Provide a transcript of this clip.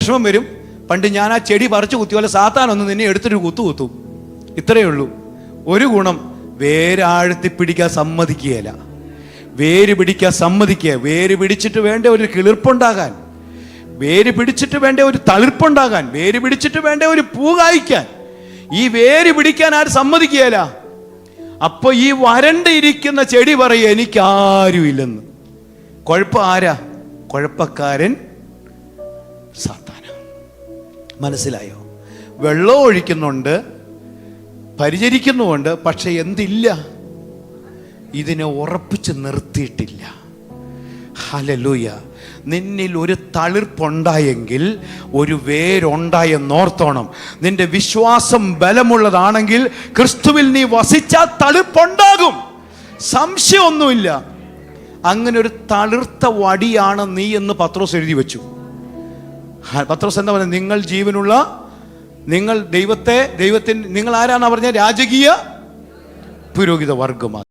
വിഷമം വരും. പണ്ട് ഞാൻ ആ ചെടി പറിച്ചു കുത്തിയ സാത്താനൊന്ന് നിന്നെ എടുത്തൊരു കുത്തും. ഇത്രയേ ഉള്ളൂ. ഒരു ഗുണം, വേരാഴ്ത്തി പിടിക്കാൻ സമ്മതിക്കുകയില്ല. വേര് പിടിക്കാൻ സമ്മതിക്കുക. വേര് പിടിച്ചിട്ട് വേണ്ട ഒരു കിളിർപ്പുണ്ടാകാൻ, വേര് പിടിച്ചിട്ട് വേണ്ട ഒരു തളിർപ്പുണ്ടാകാൻ, വേര് പിടിച്ചിട്ട് വേണ്ട ഒരു പൂ കായ്ക്കാൻ. ഈ വേര് പിടിക്കാൻ ആരും സമ്മതിക്കുകയില്ല. അപ്പൊ ഈ വരണ്ടിരിക്കുന്ന ചെടി പറയും എനിക്കാരുമില്ലെന്ന്. കുഴപ്പം ആരാ? കുഴപ്പക്കാരൻ സാത്താന. മനസ്സിലായോ? വെള്ളം ഒഴിക്കുന്നുണ്ട്, പരിചരിക്കുന്നുമുണ്ട്, പക്ഷെ എന്തില്ല? ഇതിനെ ഉറപ്പിച്ച് നിർത്തിയിട്ടില്ല. ഹല്ലേലൂയ. നിന്നിൽ ഒരു തളിർപ്പുണ്ടായെങ്കിൽ, ഒരു വേരുണ്ടായെന്നോർത്തോണം. നിന്റെ വിശ്വാസം ബലമുള്ളതാണെങ്കിൽ ക്രിസ്തുവിൽ നീ വസിച്ചാൽ തളിർപ്പുണ്ടാകും, സംശയമൊന്നുമില്ല. അങ്ങനെ ഒരു തളിർത്ത വടിയാണ് നീ എന്ന് പത്രോസ് എഴുതി വെച്ചു. പത്രോസ് എന്താ പറയുക? നിങ്ങൾ ജീവനുള്ള, നിങ്ങൾ ദൈവത്തിന്, നിങ്ങൾ ആരാന്നാ പറഞ്ഞ? രാജകീയ പുരോഹിത വർഗമാണ്.